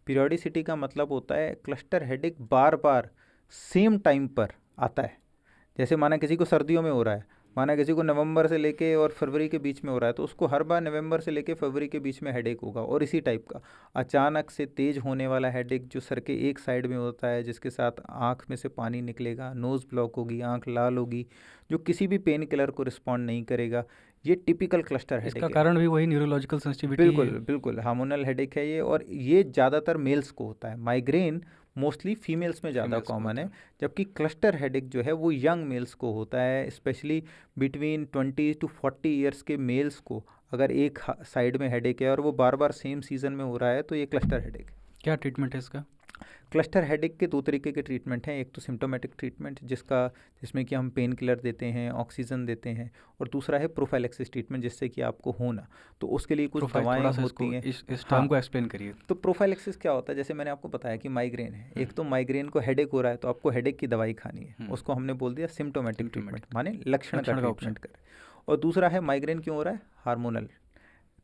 पीरियोडिसिटी का मतलब होता है क्लस्टर हेडेक बार बार सेम टाइम पर आता है। जैसे माना किसी को सर्दियों में हो रहा है, माना किसी को नवंबर से लेके और फरवरी के बीच में हो रहा है, तो उसको हर बार नवंबर से लेके फरवरी के बीच में हेडेक होगा। और इसी टाइप का अचानक से तेज होने वाला हेडेक जो सर के एक साइड में होता है, जिसके साथ आँख में से पानी निकलेगा, नोज़ ब्लॉक होगी, आँख लाल होगी, जो किसी भी पेन किलर को रिस्पॉन्ड नहीं करेगा, ये टिपिकल क्लस्टर हेडेक इसका है। कारण भी वही न्यूरोलॉजिकल सेंसिटिविटी बिल्कुल बिल्कुल हार्मोनल हेडेक है ये, और ये ज़्यादातर मेल्स को होता है। माइग्रेन मोस्टली फीमेल्स में ज़्यादा कॉमन है, जबकि क्लस्टर हेडेक जो है वो यंग मेल्स को होता है, स्पेशली बिटवीन 20 to 40 ईयर्स के मेल्स को अगर एक साइड में हेडेक है और वो बार बार सेम सीज़न में हो रहा है तो ये क्लस्टर हेडेक है। क्या ट्रीटमेंट है इसका? क्लस्टर हेडेक के 2 तरीके के ट्रीटमेंट हैं, एक तो सिम्टोमेटिक ट्रीटमेंट जिसमें कि हम पेन किलर देते हैं, ऑक्सीजन देते हैं, और दूसरा है प्रोफाइलैक्सिस ट्रीटमेंट, जिससे कि आपको होना, तो उसके लिए कुछ दवाएं होती हैं। इस टर्म को एक्सप्लेन करिए। तो प्रोफाइलैक्सिस क्या होता है, जैसे मैंने आपको बताया कि माइग्रेन है, एक तो माइग्रेन को हेडेक हो रहा है तो आपको हेडेक की दवाई खानी है, उसको हमने बोल दिया सिम्टोमेटिक ट्रीटमेंट, माने लक्षण का ट्रीटमेंट करें। और दूसरा है माइग्रेन क्यों हो रहा है, हार्मोनल।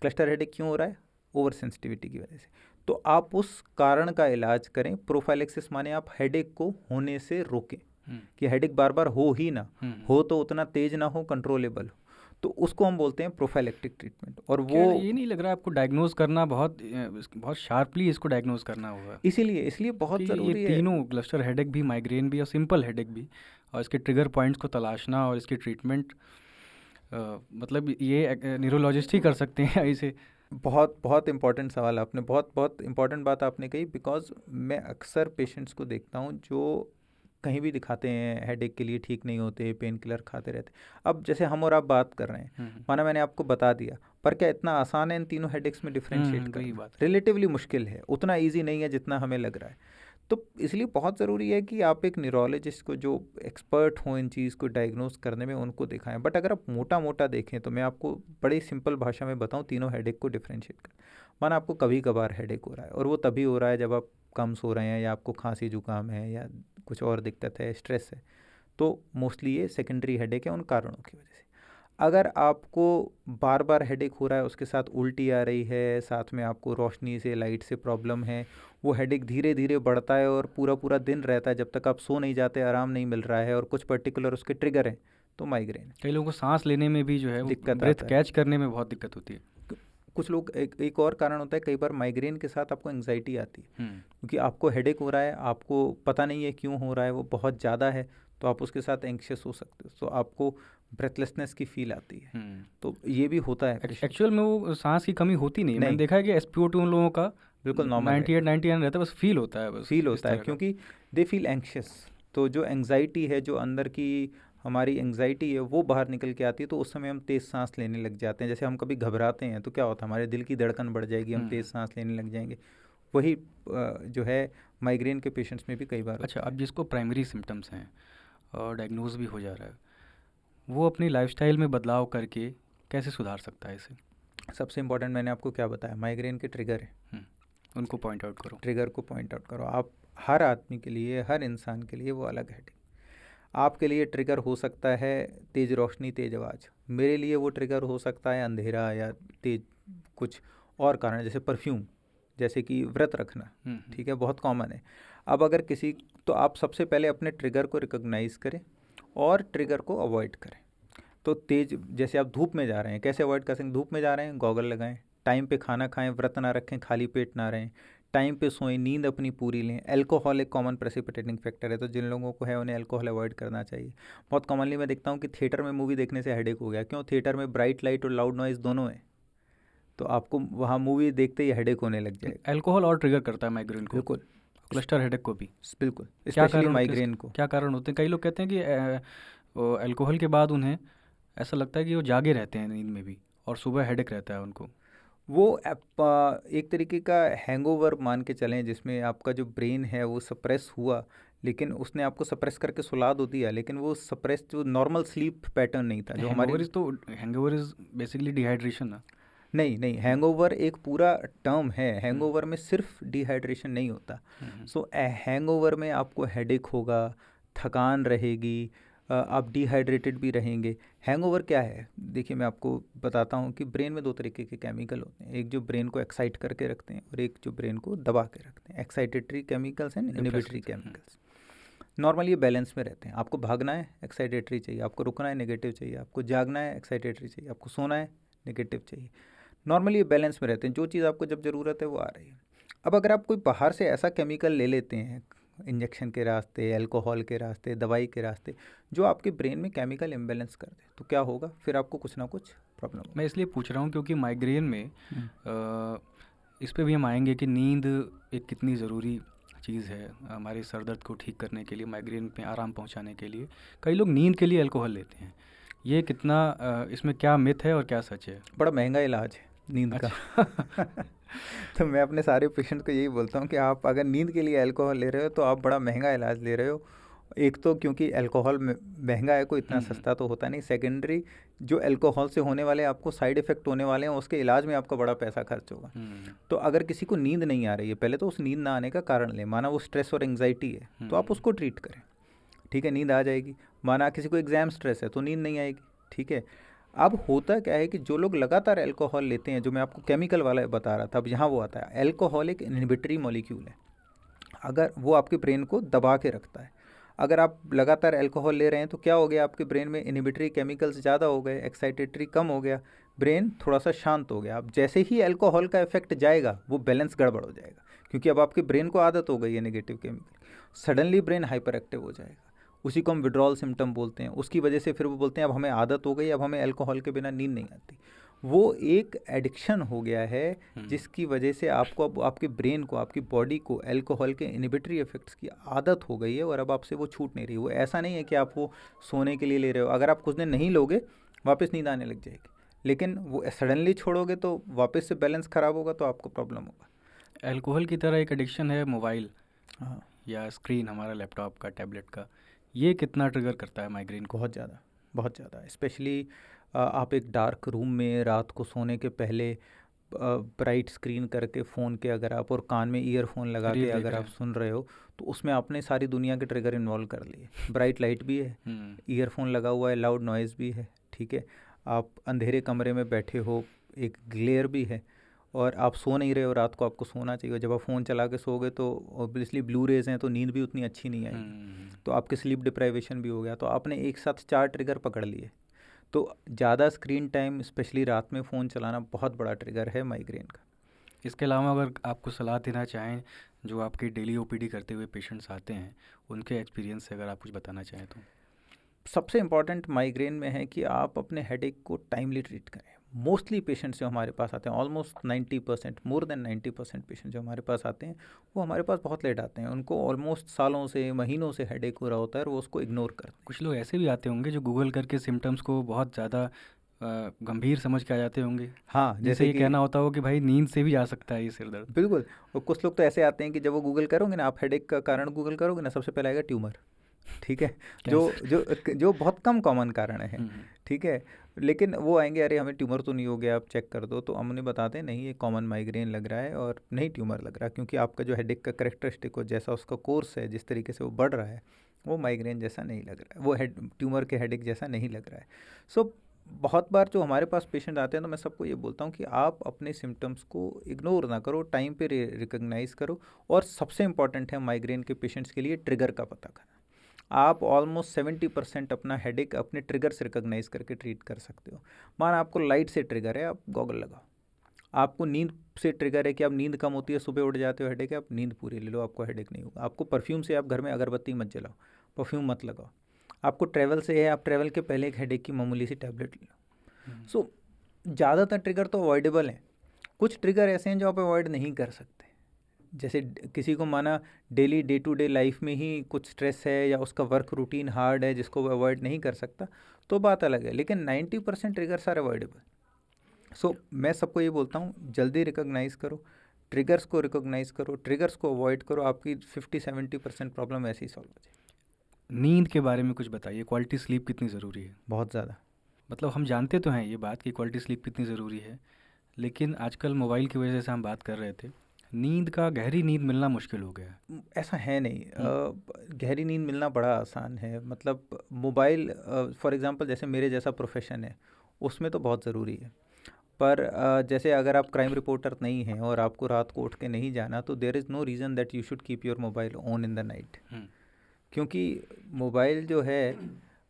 क्लस्टर हेडेक क्यों हो रहा है, ओवर सेंसिटिविटी की वजह से, तो आप उस कारण का इलाज करें। प्रोफाइलैक्सिस माने आप हेडेक को होने से रोकें, कि हेडेक बार बार हो ही ना हो, तो उतना तेज ना हो, कंट्रोलेबल हो, तो उसको हम बोलते हैं प्रोफाइलेक्टिक ट्रीटमेंट। और वो ये नहीं लग रहा है आपको डायग्नोज करना बहुत शार्पली इसको डायग्नोज करना होगा, इसीलिए बहुत ज़रूरी है। तीनों क्लस्टर हेडेक भी, माइग्रेन भी और सिंपल हेडेक भी, और इसके ट्रिगर पॉइंट्स को तलाशना और इसकी ट्रीटमेंट मतलब ये न्यूरोलॉजिस्ट ही कर सकते हैं इसे। बहुत इंपॉर्टेंट सवाल आपने, बहुत इंपॉर्टेंट बात आपने कही, बिकॉज मैं अक्सर पेशेंट्स को देखता हूँ जो कहीं भी दिखाते हैं, हेडेक के लिए ठीक नहीं होते, पेन किलर खाते रहते। अब जैसे हम और आप बात कर रहे हैं, माना मैंने आपको बता दिया, पर क्या इतना आसान है इन तीनों हेडेक्स में डिफरेंशिएट वही करना? बात है। रिलेटिवली मुश्किल है, उतना ईजी नहीं है जितना हमें लग रहा है। तो इसलिए बहुत ज़रूरी है कि आप एक न्यूरोलॉजिस्ट को, जो एक्सपर्ट हों इन चीज़ को डायग्नोस करने में, उनको दिखाएं। बट अगर आप मोटा मोटा देखें तो मैं आपको बड़ी सिंपल भाषा में बताऊं तीनों हेडेक को डिफरेंशिएट कर। माना आपको कभी कभार हेडेक हो रहा है, और वो तभी हो रहा है जब आप कम सो रहे हैं, या आपको खांसी जुकाम है, या कुछ और दिक्कत है, स्ट्रेस है, तो मोस्टली ये सेकेंडरी हेडेक है उन कारणों की वजह से। अगर आपको बार बार हेडेक हो रहा है, उसके साथ उल्टी आ रही है, साथ में आपको रोशनी से, लाइट से प्रॉब्लम है, वो हेडेक धीरे धीरे बढ़ता है और पूरा पूरा दिन रहता है, जब तक आप सो नहीं जाते, आराम नहीं मिल रहा है, और कुछ पर्टिकुलर उसके ट्रिगर हैं, तो माइग्रेन कई लोगों को सांस लेने में भी जो है वो दिक्कत ब्रेथ आता है। कैच करने में बहुत दिक्कत होती है। कुछ लोग, एक और कारण होता है, कई बार माइग्रेन के साथ आपको एंग्जाइटी आती है, क्योंकि आपको हेडेक हो रहा है, आपको पता नहीं है क्यों हो रहा है, वो बहुत ज़्यादा है, तो आप उसके साथ एंग्शियस हो सकते हो, तो आपको ब्रेथलेसनेस की फील आती है। तो ये भी होता है patient एक्चुअल में वो सांस की कमी होती नहीं है। मैंने नहीं, देखा है कि SpO2 उन लोगों का बिल्कुल नॉर्मल है, 98 99 रहता है, बस फील होता है, बस फील इस होता है, तरह का। क्योंकि दे फील एंग्शियस। तो जो एंग्जाइटी है, जो अंदर की हमारी एंग्जाइटी है, वो बाहर निकल के आती है, तो उस समय हम तेज़ सांस लेने लग जाते हैं। जैसे हम कभी घबराते हैं तो क्या होता है, हमारे दिल की धड़कन बढ़ जाएगी, हम तेज़ सांस लेने लग जाएंगे। वही जो है माइग्रेन के पेशेंट्स में भी कई बार अच्छा, होता अब है। जिसको प्राइमरी सिम्टम्स हैं और डायग्नोज भी हो जा रहा है, वो अपनी लाइफस्टाइल में बदलाव करके कैसे सुधार सकता है इसे? सबसे इम्पोर्टेंट मैंने आपको क्या बताया, माइग्रेन के ट्रिगर है, उनको पॉइंट आउट करो। ट्रिगर को पॉइंट आउट करो आप। हर आदमी के लिए, हर इंसान के लिए वो अलग है। आपके लिए ट्रिगर हो सकता है तेज़ रोशनी, तेज़ आवाज़, मेरे लिए वो ट्रिगर हो सकता है अंधेरा या तेज कुछ और कारण, जैसे परफ्यूम, जैसे कि व्रत रखना, ठीक है, बहुत कॉमन है। अब अगर किसी, तो आप सबसे पहले अपने ट्रिगर को रिकॉग्नाइज करें और ट्रिगर को अवॉइड करें। तो तेज, जैसे आप धूप में जा रहे हैं, कैसे अवॉइड कर सकते हैं? धूप में जा रहे हैं, गॉगल लगाएं, टाइम पे खाना खाएं, व्रत ना रखें, खाली पेट ना रहें, टाइम पे सोएं, नींद अपनी पूरी लें। अल्कोहल एक कॉमन प्रेसिपिटेटिंग फैक्टर है, तो जिन लोगों को है उन्हें अल्कोहल अवॉइड करना चाहिए। बहुत कॉमनली मैं देखता हूँ कि थिएटर में मूवी देखने से हेडेक हो गया। क्यों? थिएटर में ब्राइट लाइट और लाउड नॉइज़ दोनों है, तो आपको वहाँ मूवी देखते ही हेडेक होने लग जाएगा। अल्कोहल और ट्रिगर करता है माइग्रेन को, बिल्कुल, क्लस्टर हेडेक को भी। बिल्कुल, क्या स्पेशली कारण होते हैं माइग्रेन इसके? को। क्या कारण होते हैं? कई लोग कहते हैं कि अल्कोहल के बाद उन्हें ऐसा लगता है कि वो जागे रहते हैं नींद में भी, और सुबह हेडेक रहता है उनको। वो एक तरीके का हैंगओवर मान के चलें, जिसमें आपका जो ब्रेन है वो सप्रेस हुआ, लेकिन उसने आपको सप्रेस करके सुला दो दिया, लेकिन वो सप्रेस जो नॉर्मल स्लीप पैटर्न नहीं था, जो हमारी। हैंगओवर इज बेसिकली डिहाइड्रेशन ना। नहीं नहीं, हैंगओवर एक पूरा टर्म है, हैंगओवर में सिर्फ डिहाइड्रेशन नहीं होता। सो हैंगओवर में आपको हेडेक होगा, थकान रहेगी, आप डिहाइड्रेटेड भी रहेंगे। हैंगओवर क्या है? देखिए मैं आपको बताता हूँ कि ब्रेन में दो तरीके के केमिकल होते हैं, एक जो ब्रेन को एक्साइट करके रखते हैं और एक जो ब्रेन को दबा के रखते हैं। Excitatory chemicals and inhibitory chemicals. Normally ये बैलेंस में रहते हैं। आपको भागना है, एक्साइटेटरी चाहिए, आपको रुकना है, नेगेटिव चाहिए, आपको जागना है, एक्साइटेटरी चाहिए, आपको सोना है, नेगेटिव चाहिए। नॉर्मली ये बैलेंस में रहते हैं, जो चीज़ आपको जब ज़रूरत है वो आ रही है। अब अगर आप कोई बाहर से ऐसा केमिकल ले लेते हैं, इंजेक्शन के रास्ते, अल्कोहल के रास्ते, दवाई के रास्ते, जो आपके ब्रेन में केमिकल इम्बेलेंस कर दे, तो क्या होगा? फिर आपको कुछ ना कुछ प्रॉब्लम होगा। मैं इसलिए पूछ रहा हूँ क्योंकि माइग्रेन में इस पे भी हम आएंगे कि नींद एक कितनी ज़रूरी चीज़ है हमारे सर दर्द को ठीक करने के लिए, माइग्रेन पे आराम पहुंचाने के लिए। कई लोग नींद के लिए अल्कोहल लेते हैं, ये कितना इसमें क्या मिथ है और क्या सच है? बड़ा महंगा इलाज है नींद का। तो मैं अपने सारे पेशेंट को यही बोलता हूँ कि आप अगर नींद के लिए अल्कोहल ले रहे हो तो आप बड़ा महंगा इलाज ले रहे हो। एक तो क्योंकि अल्कोहल महंगा है, कोई इतना सस्ता तो होता नहीं। सेकेंडरी, जो अल्कोहल से होने वाले आपको साइड इफ़ेक्ट होने वाले हैं, उसके इलाज में आपका बड़ा पैसा खर्च होगा। तो अगर किसी को नींद नहीं आ रही है, पहले तो उस नींद ना आने का कारण लें। माना वो स्ट्रेस और एंग्जाइटी है तो आप उसको ट्रीट करें, ठीक है, नींद आ जाएगी। माना किसी को एग्ज़ाम स्ट्रेस है तो नींद नहीं आएगी, ठीक है। अब होता क्या है कि जो लोग लगातार अल्कोहल लेते हैं, जो मैं आपको केमिकल वाला बता रहा था, अब यहाँ वो आता है। अल्कोहल एक इनहिबिटरी मॉलिक्यूल है, अगर वो आपके ब्रेन को दबा के रखता है। अगर आप लगातार अल्कोहल ले रहे हैं तो क्या हो गया? आपके ब्रेन में इनहिबिटरी केमिकल्स ज़्यादा हो गए, एक्साइटेटरी कम हो गया, ब्रेन थोड़ा सा शांत हो गया। अब जैसे ही अल्कोहल का इफेक्ट जाएगा वो बैलेंस गड़बड़ हो जाएगा, क्योंकि अब आपके ब्रेन को आदत हो गई है negative chemical. Suddenly brain hyper active हो जाएगा, उसी को हम विड्रॉल सिम्टम बोलते हैं। उसकी वजह से फिर वो बोलते हैं अब हमें आदत हो गई, अब हमें अल्कोहल के बिना नींद नहीं आती। वो एक एडिक्शन हो गया है हम्म। जिसकी वजह से आपको अब आपके ब्रेन को, आपकी बॉडी को अल्कोहल के इनिबिटरी इफेक्ट्स की आदत हो गई है और अब आपसे वो छूट नहीं रही। वो ऐसा नहीं है कि आप वो सोने के लिए ले रहे हो, अगर आप कुछ दिन नहीं लोगे वापस नींद आने लग जाएगी, लेकिन वो सडनली छोड़ोगे तो वापस से बैलेंस ख़राब होगा तो आपको प्रॉब्लम होगा। अल्कोहल की तरह एक एडिक्शन है मोबाइल हाँ, या स्क्रीन, हमारा लैपटॉप का, टैबलेट का। ये कितना ट्रिगर करता है माइग्रेन को? बहुत ज़्यादा, बहुत ज़्यादा। स्पेशली आप एक डार्क रूम में रात को सोने के पहले ब्राइट स्क्रीन करके फ़ोन के अगर आप और कान में ईयरफोन लगा के रील देख अगर रहे आप हैं। सुन रहे हो तो उसमें आपने सारी दुनिया के ट्रिगर इन्वॉल्व कर लिए। ब्राइट लाइट भी है, हम्म। ईयरफोन लगा हुआ है, लाउड नॉइज़ भी है, ठीक है, आप अंधेरे कमरे में बैठे हो, एक ग्लेयर भी है, और आप सो नहीं रहे हो रात को, आपको सोना चाहिए। और जब आप फ़ोन चला के सोओगे तो ऑब्वियसली ब्लू रेज हैं तो नींद भी उतनी अच्छी नहीं आएगी, तो आपके स्लीप डिप्राइवेशन भी हो गया। तो आपने एक साथ 4 ट्रिगर पकड़ लिए। तो ज़्यादा स्क्रीन टाइम स्पेशली रात में फ़ोन चलाना बहुत बड़ा ट्रिगर है माइग्रेन का। इसके अलावा अगर आपको सलाह देना चाहें, जो आपके डेली ओपीडी करते हुए पेशेंट्स आते हैं, उनके एक्सपीरियंस से अगर आप कुछ बताना चाहें तो। सबसे इम्पॉर्टेंट माइग्रेन में है कि आप अपने हेडेक को टाइमली ट्रीट करें। मोस्टली पेशेंट्स जो हमारे पास आते हैं, ऑलमोस्ट 90%, मोर देन 90% पेशेंट जो हमारे पास आते हैं वो हमारे पास बहुत लेट आते हैं। उनको ऑलमोस्ट सालों से, महीनों से हेडेक हो रहा होता है और वो उसको इग्नोर करते हैं। कुछ लोग ऐसे भी आते होंगे जो गूगल करके सिम्टम्स को बहुत ज़्यादा गंभीर समझ के आ जाते होंगे, हाँ, जिनसे जैसे ये कि कहना होता हो कि भाई नींद से भी आ सकता है ये सिर दर्द। बिल्कुल। और कुछ लोग तो ऐसे आते हैं कि जब वो गूगल करोगे ना, आप हेडेक का कारण गूगल करोगे ना, सबसे पहले आएगा ट्यूमर, ठीक है, जो कैसे? जो जो बहुत कम कॉमन कारण है, हम्म। ठीक है। लेकिन वो आएंगे, अरे हमें ट्यूमर तो नहीं हो गया, आप चेक कर दो, तो हम उन्हें बताते हैं नहीं, ये कॉमन माइग्रेन लग रहा है और नहीं ट्यूमर लग रहा, क्योंकि आपका जो हेडेक का करेक्टरिस्टिक हो, जैसा उसका कोर्स है, जिस तरीके से वो बढ़ रहा है, वो माइग्रेन जैसा नहीं लग रहा है, वो ट्यूमर के हेडेक जैसा नहीं लग रहा है। सो बहुत बार जो हमारे पास पेशेंट आते हैं तो मैं सबको ये बोलता हूँ कि आप अपने सिम्टम्स को इग्नोर ना करो, टाइम पे रिकग्नाइज करो। और सबसे इंपॉर्टेंट है माइग्रेन के पेशेंट्स के लिए ट्रिगर का पता करना। आप ऑलमोस्ट 70% अपना हेडेक अपने ट्रिगर से रिकग्नाइज करके ट्रीट कर सकते हो। माना आपको लाइट से ट्रिगर है, आप गॉगल लगाओ। आपको नींद से ट्रिगर है कि आप नींद कम होती है, सुबह उठ जाते हो, हेडेक है, आप नींद पूरी ले लो, आपको हेडेक नहीं होगा। आपको परफ्यूम से, आप घर में अगरबत्ती मत जलाओ, परफ्यूम मत लगाओ। आपको ट्रैवल से है, आप ट्रैवल के पहले एक हेडेक की मामूली सी टैबलेट ले लो। सो ज़्यादातर ट्रिगर तो अवॉइडेबल हैं। कुछ ट्रिगर ऐसे हैं जो आप अवॉइड नहीं कर सकते। जैसे किसी को माना daily day to day life में ही कुछ स्ट्रेस है या उसका वर्क रूटीन हार्ड है जिसको वो अवॉइड नहीं कर सकता, तो बात अलग है, लेकिन 90% ट्रिगर्स आर अवॉइडेबल। सो मैं सबको ये बोलता हूँ, जल्दी रिकॉग्नाइज करो, ट्रिगर्स को रिकॉग्नाइज करो, ट्रिगर्स को अवॉइड करो, आपकी 50-70% प्रॉब्लम ऐसे ही सॉल्व हो जाएगी। नींद के बारे में कुछ बताइए, क्वालिटी स्लीप कितनी ज़रूरी है? बहुत ज़्यादा। मतलब हम जानते तो हैं ये बात कि क्वालिटी स्लीप कितनी ज़रूरी है, लेकिन आजकल मोबाइल की वजह से हम बात कर रहे थे, नींद का, गहरी नींद मिलना मुश्किल हो गया है। ऐसा है नहीं, गहरी नींद मिलना बड़ा आसान है। मतलब मोबाइल, फॉर एग्जांपल जैसे मेरे जैसा प्रोफेशन है उसमें तो बहुत ज़रूरी है, पर जैसे अगर आप क्राइम रिपोर्टर नहीं हैं और आपको रात को उठ के नहीं जाना, तो there is no reason that you should keep your mobile on in the night. Hmm. क्योंकि मोबाइल जो है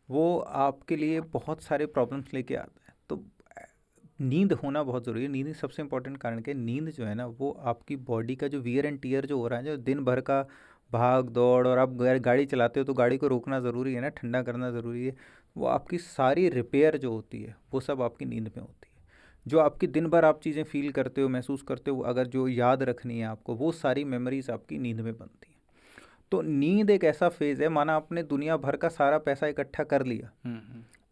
वो आपके लिए बहुत सारे प्रॉब्लम्स लेके आता है। तो नींद होना बहुत ज़रूरी है। नींद ही सबसे इंपॉर्टेंट कारण के, नींद जो है ना वो आपकी बॉडी का जो वियर एंड टीयर जो हो रहा है, जो दिन भर का भाग दौड़, और आप गाड़ी चलाते हो तो गाड़ी को रोकना ज़रूरी है ना, ठंडा करना ज़रूरी है, वो आपकी सारी रिपेयर जो होती है वो सब आपकी नींद में होती है। जो आपकी दिन भर आप चीज़ें फील करते हो, महसूस करते हो, अगर जो याद रखनी है आपको, वो सारी मेमोरीज आपकी नींद में बनती हैं। तो नींद एक ऐसा फेज़ है, माना आपने दुनिया भर का सारा पैसा इकट्ठा कर लिया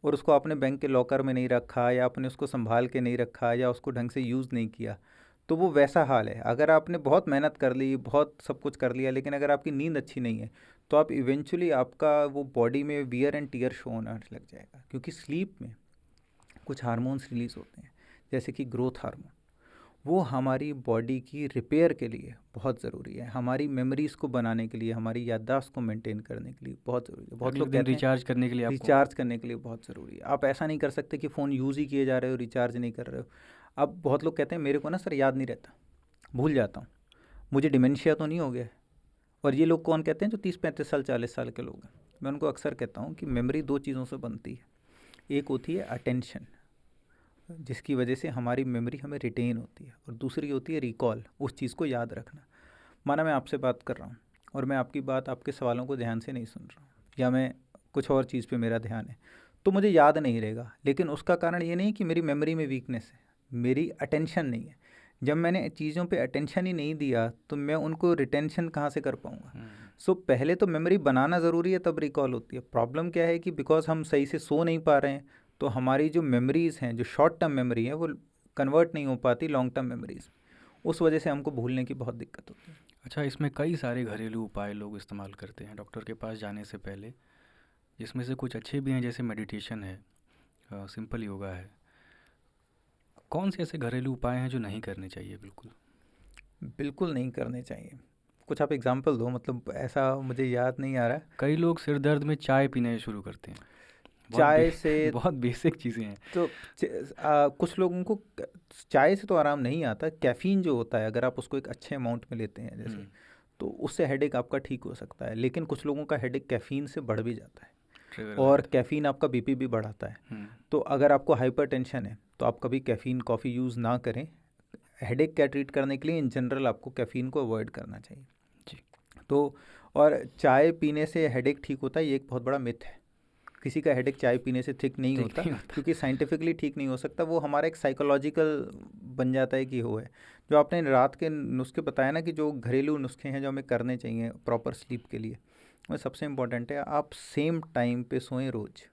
और उसको आपने बैंक के लॉकर में नहीं रखा, या आपने उसको संभाल के नहीं रखा, या उसको ढंग से यूज़ नहीं किया, तो वो वैसा हाल है। अगर आपने बहुत मेहनत कर ली, बहुत सब कुछ कर लिया, लेकिन अगर आपकी नींद अच्छी नहीं है तो आप इवेंचुअली, आपका वो बॉडी में वियर एंड टीयर शो होना लग जाएगा। क्योंकि स्लीप में कुछ हार्मोन्स रिलीज होते हैं, जैसे कि ग्रोथ हार्मोन, वो हमारी बॉडी की रिपेयर के लिए बहुत ज़रूरी है, हमारी मेमोरीज़ को बनाने के लिए, हमारी याददाश्त को मेंटेन करने के लिए बहुत ज़रूरी है। बहुत अगले लोग दिन कहते हैं रिचार्ज करने के लिए आपको। रिचार्ज करने के लिए बहुत ज़रूरी है। आप ऐसा नहीं कर सकते कि फ़ोन यूज़ ही किए जा रहे हो, रिचार्ज नहीं कर रहे हो। अब बहुत लोग कहते हैं मेरे को ना सर याद नहीं रहता, भूल जाता हूँ, मुझे डिमेंशिया तो नहीं हो गया है। और ये लोग कौन कहते हैं, जो 30-35 साल 40 साल के लोग हैं। मैं उनको अक्सर कहता हूँ कि मेमोरी 2 चीज़ों से बनती है। एक होती है अटेंशन, जिसकी वजह से हमारी मेमोरी हमें रिटेन होती है, और दूसरी होती है रिकॉल, उस चीज़ को याद रखना। माना मैं आपसे बात कर रहा हूँ और मैं आपकी बात, आपके सवालों को ध्यान से नहीं सुन रहा हूँ, या मैं कुछ और चीज़ पे मेरा ध्यान है, तो मुझे याद नहीं रहेगा। लेकिन उसका कारण ये नहीं कि मेरी मेमोरी में वीकनेस है, मेरी अटेंशन नहीं है। जब मैंने चीज़ों पे अटेंशन ही नहीं दिया तो मैं उनको रिटेंशन कहाँ से कर पाऊँगा। सो पहले तो मेमोरी बनाना ज़रूरी है, तब रिकॉल होती है। प्रॉब्लम क्या है कि बिकॉज हम सही से सो नहीं पा रहे हैं तो हमारी जो मेमोरीज़ हैं, जो शॉर्ट टर्म मेमोरी है, वो कन्वर्ट नहीं हो पाती लॉन्ग टर्म मेमोरीज। उस वजह से हमको भूलने की बहुत दिक्कत होती है। अच्छा, इसमें कई सारे घरेलू उपाय लोग इस्तेमाल करते हैं डॉक्टर के पास जाने से पहले, जिसमें से कुछ अच्छे भी हैं, जैसे मेडिटेशन है, सिंपल योगा है। कौन से ऐसे घरेलू उपाय हैं जो नहीं करने चाहिए बिल्कुल? बिल्कुल नहीं करने चाहिए। कुछ आप एग्जांपल दो, मतलब ऐसा मुझे याद नहीं आ रहा। कई लोग सिर दर्द में चाय पीने शुरू करते हैं। चाय से बहुत बेसिक चीज़ें हैं। तो कुछ लोगों को चाय से तो आराम नहीं आता। कैफ़ीन जो होता है, अगर आप उसको एक अच्छे अमाउंट में लेते हैं जैसे, तो उससे हेडेक आपका ठीक हो सकता है। लेकिन कुछ लोगों का हेडेक कैफ़ीन से बढ़ भी जाता है, और कैफ़ीन आपका बीपी भी बढ़ाता है। तो अगर आपको हाइपरटेंशन है तो आप कभी कैफ़ीन कॉफ़ी यूज़ ना करें। हेडेक क्या ट्रीट करने के लिए इन जनरल आपको कैफ़ीन को अवॉइड करना चाहिए जी। तो और चाय पीने से हेडेक ठीक होता है, ये एक बहुत बड़ा मिथ है। किसी का हेडेक चाय पीने से ठीक नहीं होता, क्योंकि साइंटिफिकली ठीक नहीं हो सकता। वो हमारा एक साइकोलॉजिकल बन जाता है कि वो है। जो आपने रात के नुस्खे बताया ना, कि जो घरेलू नुस्खे हैं जो हमें करने चाहिए प्रॉपर स्लीप के लिए, वो सबसे इम्पोर्टेंट है। आप सेम टाइम पे सोएं रोज़,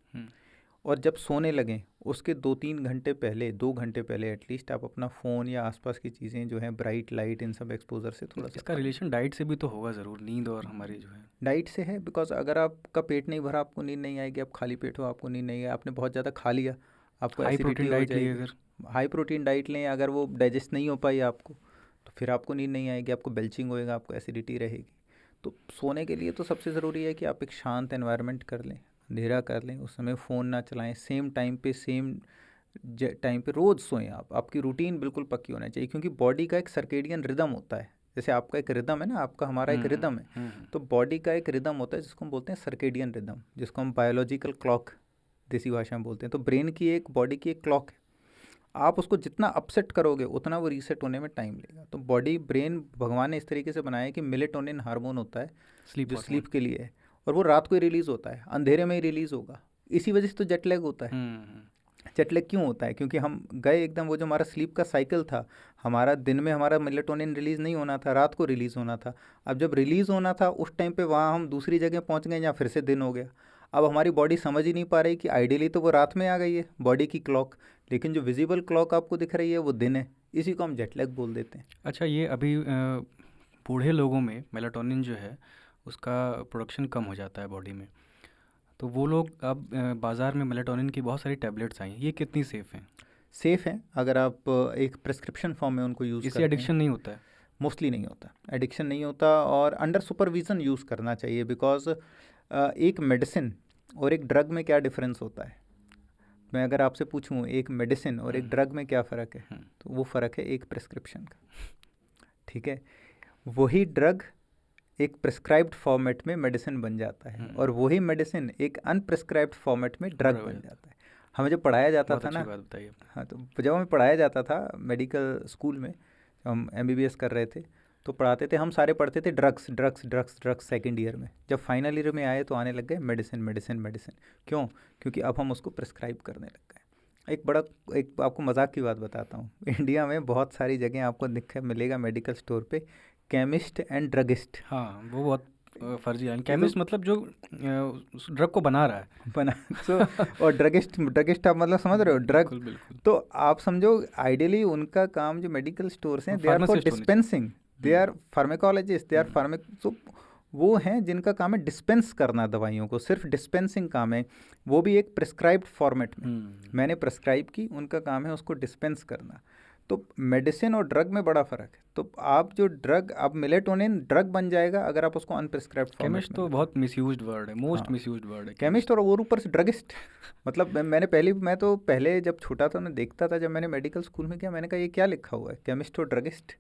और जब सोने लगें उसके 2-3 घंटे पहले, 2 घंटे पहले एटलीस्ट, आप अपना फ़ोन या आसपास की चीज़ें जो हैं, ब्राइट लाइट, इन सब एक्सपोजर से थोड़ा सा। इसका रिलेशन डाइट से भी तो होगा ज़रूर, नींद और हमारी जो है। डाइट से है, बिकॉज अगर आपका पेट नहीं भरा आपको नींद नहीं आएगी। आप खाली पेट हो आपको नींद नहीं आएगी। आपने बहुत ज़्यादा खा लिया आपको हाई एसिडिटी प्रोटीन हो डाइट लिए जाएगी। अगर, हाई प्रोटीन डाइट लें, अगर वो डाइजेस्ट नहीं हो पाई आपको, तो फिर आपको नींद नहीं आएगी, आपको बेल्चिंग होएगा, आपको एसिडिटी रहेगी। तो सोने के लिए तो सबसे ज़रूरी है कि आप एक शांत एनवायरनमेंट कर लें, अंधेरा कर लें, उस समय फ़ोन ना चलाएं, सेम टाइम पे सेम टाइम पे रोज़ सोएं। आपकी रूटीन बिल्कुल पक्की होना चाहिए, क्योंकि बॉडी का एक सर्केडियन रिदम होता है। जैसे आपका एक रिदम है ना, आपका हमारा एक रिदम है, तो बॉडी का एक रिदम होता है जिसको हम बोलते हैं सर्केडियन रिदम, जिसको हम बायोलॉजिकल क्लॉक देसी भाषा में बोलते हैं। तो ब्रेन की एक, बॉडी की एक क्लॉक है। आप उसको जितना अपसेट करोगे उतना वो रीसेट होने में टाइम लेगा। तो बॉडी, ब्रेन भगवान ने इस तरीके से बनाया है कि मेलेटोनिन हार्मोन होता है जो स्लीप के लिए है, और वो रात को ही रिलीज़ होता है, अंधेरे में ही रिलीज़ होगा। इसी वजह से तो जेट लैग होता है। जेट लैग क्यों होता है? क्योंकि हम गए एकदम, वो जो हमारा स्लीप का साइकिल था, हमारा दिन में हमारा मेलेटोनिन रिलीज़ नहीं होना था, रात को रिलीज़ होना था। अब जब रिलीज़ होना था उस टाइम पे वहाँ हम दूसरी जगह पहुँच गए, जहाँ फिर से दिन हो गया। अब हमारी बॉडी समझ ही नहीं पा रही कि आइडियली तो वो रात में आ गई है बॉडी की क्लॉक, लेकिन जो विजिबल क्लॉक आपको दिख रही है वो दिन है। इसी को हम जेट लैग बोल देते हैं। अच्छा, ये अभी बूढ़े लोगों में मेलाटोनिन जो है उसका प्रोडक्शन कम हो जाता है बॉडी में, तो वो लोग अब बाज़ार में मेलाटोनिन की बहुत सारी टैबलेट्स आई हैं, ये कितनी सेफ़ हैं? सेफ़ हैं अगर आप एक प्रिस्क्रिप्शन फॉर्म में उनको यूज़ इससे करते एडिक्शन हैं। नहीं होता है? मोस्टली नहीं होता, एडिक्शन नहीं होता, और अंडर सुपरविज़न यूज़ करना चाहिए। बिकॉज एक मेडिसिन और एक ड्रग में क्या डिफरेंस होता है? मैं अगर आपसे पूछूं एक मेडिसिन और एक ड्रग में क्या फ़र्क है, तो वो फ़र्क है एक प्रिस्क्रिप्शन का। ठीक है, वही ड्रग एक प्रिस्क्राइब्ड फॉर्मेट में मेडिसिन बन जाता है, और वही मेडिसिन एक अनप्रिस्क्राइब्ड फॉर्मेट में ड्रग बन जाता है। हमें जब पढ़ाया जाता था ना, बात बताइए। हाँ, तो जब हमें पढ़ाया जाता था मेडिकल स्कूल में, हम MBBS कर रहे थे, तो पढ़ाते थे, हम सारे पढ़ते थे drugs drugs drugs drugs second year में। जब फाइनल ईयर में आए तो आने लग गए मेडिसिन मेडिसिन मेडिसिन। क्यों? क्योंकि अब हम उसको प्रिस्क्राइब करने लग गए। एक आपको मजाक की बात बताता हूँ। इंडिया में बहुत सारी जगह आपको मिलेगा मेडिकल स्टोर पे केमिस्ट एंड ड्रगिस्ट। हाँ, वो बहुत फर्जी है। केमिस्ट मतलब जो उस ड्रग को बना रहा है, और ड्रगिस्ट आप मतलब समझ रहे हो, ड्रग। बिल्कुल। तो आप समझो आइडियली उनका काम जो मेडिकल स्टोर्स हैं, they are for dispensing, they are pharmacologist, they are तो वो हैं जिनका काम है डिस्पेंस करना दवाइयों को, सिर्फ डिस्पेंसिंग काम है, वो भी एक प्रिस्क्राइब्ड फॉर्मेट में। मैंने प्रिस्क्राइब की, उनका काम है उसको डिस्पेंस करना। तो मेडिसिन और ड्रग में बड़ा फ़र्क है। तो आप जो ड्रग, अब मेलेटोनिन ड्रग बन जाएगा अगर आप उसको अनप्रिस्क्राइब्ड फॉर्मेट में। केमिस्ट तो बहुत मिसयूज्ड वर्ड है, मोस्ट मिसयूज्ड वर्ड है केमिस्ट, और वो ऊपर से ड्रगिस्ट। मतलब मैं तो पहले जब छोटा था, मैं देखता था, जब मैंने मेडिकल स्कूल में किया, मैंने कहा ये क्या लिखा हुआ है, केमिस्ट और ड्रगिस्ट,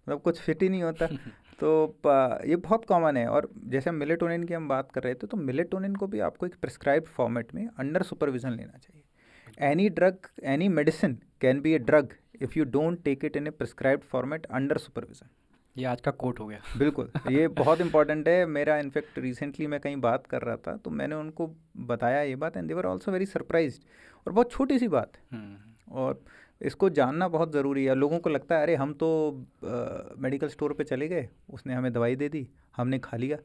मतलब कुछ फिट ही नहीं होता। तो ये बहुत कॉमन है। और जैसे मेलेटोनिन की हम बात कर रहे थे, तो मेलेटोनिन को भी आपको एक प्रिस्क्राइब्ड फॉर्मेट में अंडर सुपरविजन लेना चाहिए। Any drug, any medicine can be a drug if you don't take it in a prescribed format under supervision. ये आज का कोट हो गया। बिल्कुल, ये बहुत इंपॉर्टेंट है। मेरा इनफैक्ट रिसेंटली मैं कहीं बात कर रहा था, तो मैंने उनको बताया ये बात, and they were also very surprised. और बहुत छोटी सी बात है, और इसको जानना बहुत ज़रूरी है। लोगों को लगता है अरे हम तो मेडिकल स्टोर पे चले गए, उसने हमें दवाई दे दी, हमने खा लिया।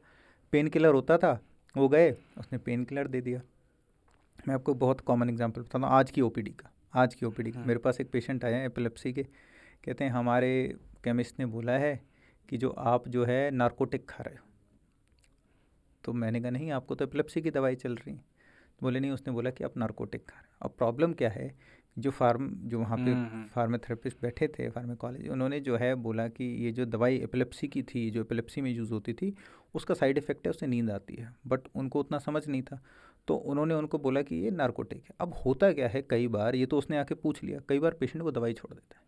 पेन किलर होता था, वो गए, उसने पेन किलर दे दिया। मैं आपको बहुत कॉमन एग्जांपल बताता हूँ, आज की ओपीडी का। मेरे पास एक पेशेंट आया है एपिलेप्सी के, कहते हैं हमारे केमिस्ट ने बोला है कि जो आप जो है नारकोटिक खा रहे हो। तो मैंने कहा नहीं, आपको तो एपिलेप्सी की दवाई चल रही है। तो बोले नहीं, उसने बोला कि आप नारकोटिक खा रहे हो। अब प्रॉब्लम क्या है, जो वहाँ पे फार्माथेरेपिस्ट बैठे थे फार्माकोलॉजी, उन्होंने जो है बोला कि ये जो दवाई एपिलेप्सी की थी, जो एपिलेप्सी में यूज़ होती थी, उसका साइड इफ़ेक्ट है, उससे नींद आती है। बट उनको उतना समझ नहीं था, तो उन्होंने उनको बोला कि ये नारकोटिक है। अब होता क्या है, कई बार ये तो उसने आके पूछ लिया, कई बार पेशेंट वो दवाई छोड़ देता है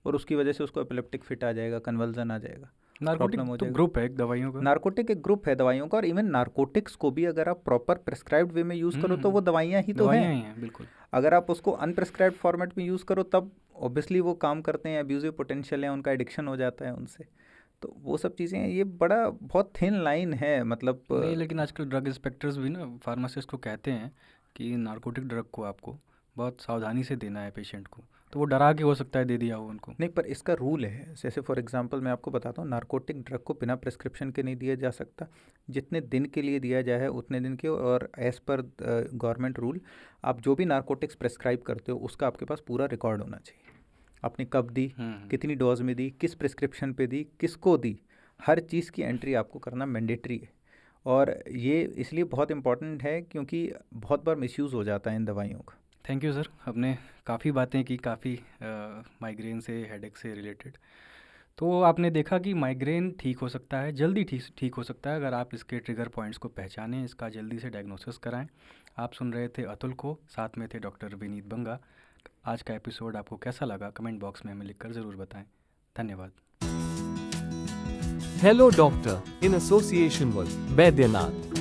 और उसकी वजह से उसको एपिलेप्टिक फिट आ जाएगा, कन्वल्जन आ जाएगा, नारकोटिक प्रॉब्लम हो तो जाएगा। ग्रुप है एक दवाइयों का। नारकोटिक एक ग्रुप है दवाइयों का, और इवन नारकोटिक्स को भी अगर आप प्रॉपर प्रिस्क्राइब्ड वे में यूज़ करो तो वो दवाइयाँ ही तो दवाइयाँ हैं। ही हैं, बिल्कुल। अगर आप उसको अनप्रिस्क्राइब्ड फॉर्मेट में यूज़ करो तब ऑब्वियसली वो काम करते हैं, अब्यूजिव पोटेंशियल है, उनका एडिक्शन हो जाता है उनसे। तो वो सब चीज़ें हैं, ये बड़ा बहुत थिन लाइन है, मतलब नहीं, लेकिन आजकल ड्रग इंस्पेक्टर्स भी ना फार्मासिस्ट को कहते हैं कि नारकोटिक ड्रग को आपको बहुत सावधानी से देना है पेशेंट को, तो वो डरा के हो सकता है दे दिया हो उनको। नहीं, पर इसका रूल है। जैसे फॉर एग्जांपल मैं आपको बताता हूँ, नारकोटिक ड्रग को बिना प्रिस्क्रिप्शन के नहीं दिया जा सकता। जितने दिन के लिए दिया जाए उतने दिन के, और एज़ पर गवर्नमेंट रूल आप जो भी नारकोटिक्स प्रिस्क्राइब करते हो उसका आपके पास पूरा रिकॉर्ड होना चाहिए। आपने कब दी, कितनी डोज में दी, किस प्रिस्क्रिप्शन पे दी, किसको दी, हर चीज़ की एंट्री आपको करना मैंडेटरी है। और ये इसलिए बहुत इंपॉर्टेंट है क्योंकि बहुत बार मिसयूज़ हो जाता है इन दवाइयों का। थैंक यू सर, हमने काफ़ी बातें की, काफ़ी माइग्रेन से, हेडेक से रिलेटेड। तो आपने देखा कि माइग्रेन ठीक हो सकता है, जल्दी ठीक हो सकता है अगर आप इसके ट्रिगर पॉइंट्स को पहचानें, इसका जल्दी से डायग्नोसिस कराएं। आप सुन रहे थे अतुल को, साथ में थे डॉक्टर विनीत बंगा। आज का एपिसोड आपको कैसा लगा कमेंट बॉक्स में हमें लिखकर ज़रूर बताएं। धन्यवाद। Hello doctor in association with Baidyanath.